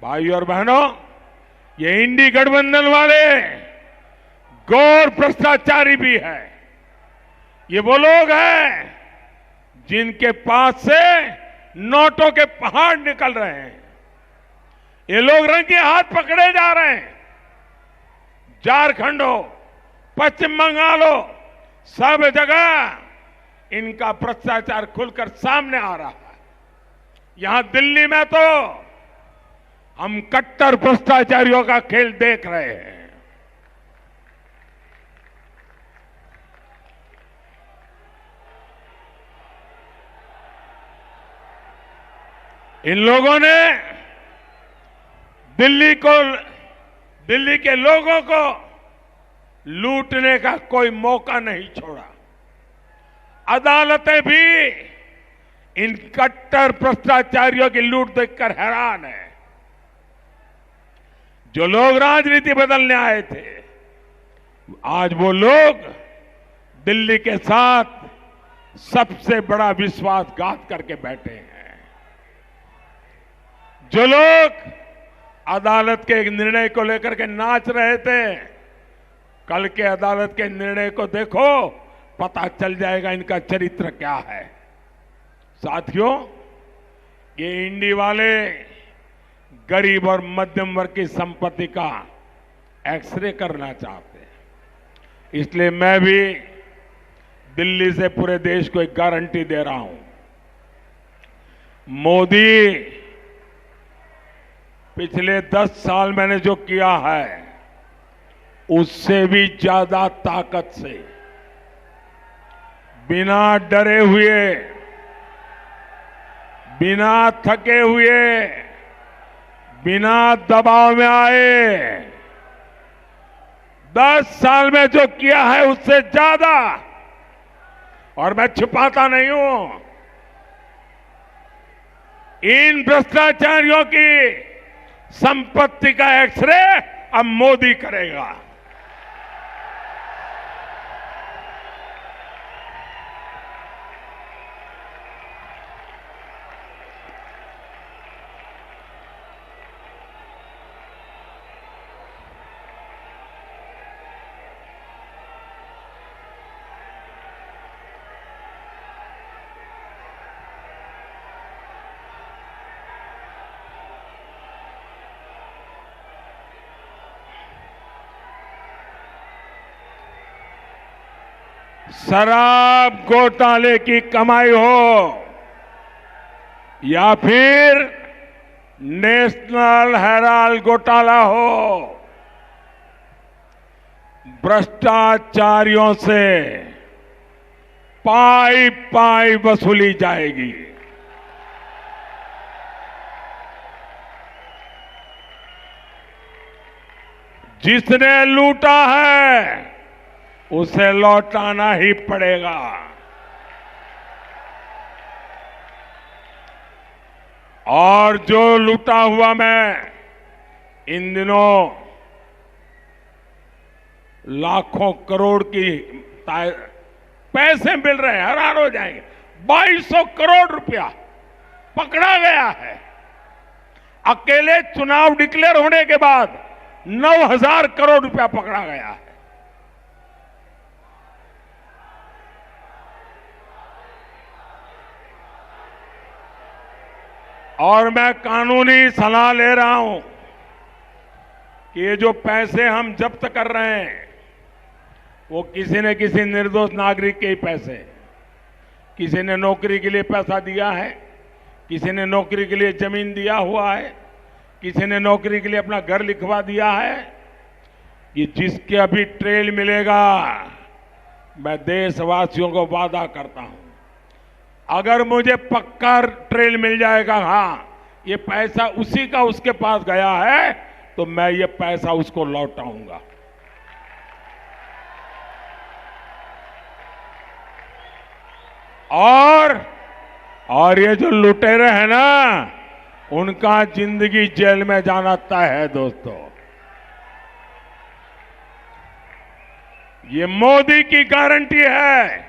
भाइयों और बहनों, ये इंडी गठबंधन वाले गौर भ्रष्टाचारी भी है। ये वो लोग हैं जिनके पास से नोटों के पहाड़ निकल रहे हैं। ये लोग रंगे हाथ पकड़े जा रहे हैं। झारखंड हो, पश्चिम बंगाल हो, सब जगह इनका भ्रष्टाचार खुलकर सामने आ रहा है। यहां दिल्ली में तो हम कट्टर भ्रष्टाचारियों का खेल देख रहे हैं। इन लोगों ने दिल्ली के लोगों को लूटने का कोई मौका नहीं छोड़ा। अदालतें भी इन कट्टर भ्रष्टाचारियों की लूट देखकर हैरान है। जो लोग राजनीति बदलने आए थे, आज वो लोग दिल्ली के साथ सबसे बड़ा विश्वासघात करके बैठे हैं। जो लोग अदालत के निर्णय को लेकर के नाच रहे थे, कल के अदालत के निर्णय को देखो, पता चल जाएगा इनका चरित्र क्या है। साथियों, ये इंडी वाले गरीब और मध्यम वर्ग की संपत्ति का एक्सरे करना चाहते हैं। इसलिए मैं भी दिल्ली से पूरे देश को एक गारंटी दे रहा हूं। मोदी, पिछले 10 साल मैंने जो किया है उससे भी ज्यादा ताकत से, बिना डरे हुए, बिना थके हुए, बिना दबाव में आए, 10 साल में जो किया है उससे ज्यादा, और मैं छिपाता नहीं हूं। इन भ्रष्टाचारियों की संपत्ति का एक्सरे अब मोदी करेगा। शराब घोटाले की कमाई हो या फिर नेशनल हेराल्ड घोटाला हो, भ्रष्टाचारियों से पाई पाई वसूली जाएगी। जिसने लूटा है उसे लौटाना ही पड़ेगा। और जो लूटा हुआ, मैं इन दिनों लाखों करोड़ की पैसे मिल रहे हैं, हैरान हो जाएंगे। 2200 करोड़ रुपया पकड़ा गया है। अकेले चुनाव डिक्लेयर होने के बाद 9000 करोड़ रुपया पकड़ा गया है। और मैं कानूनी सलाह ले रहा हूं कि ये जो पैसे हम जब्त कर रहे हैं वो किसी न किसी निर्दोष नागरिक के ही पैसे हैं। किसी ने नौकरी के लिए पैसा दिया है, किसी ने नौकरी के लिए जमीन दिया हुआ है, किसी ने नौकरी के लिए अपना घर लिखवा दिया है। ये जिसके अभी ट्रेल मिलेगा, मैं देशवासियों को वादा करता हूं, अगर मुझे पक्का ट्रेल मिल जाएगा, हाँ ये पैसा उसी का उसके पास गया है, तो मैं ये पैसा उसको लौटाऊंगा। और ये जो लुटेरे हैं ना, उनका जिंदगी जेल में जाना तय है दोस्तों। ये मोदी की गारंटी है।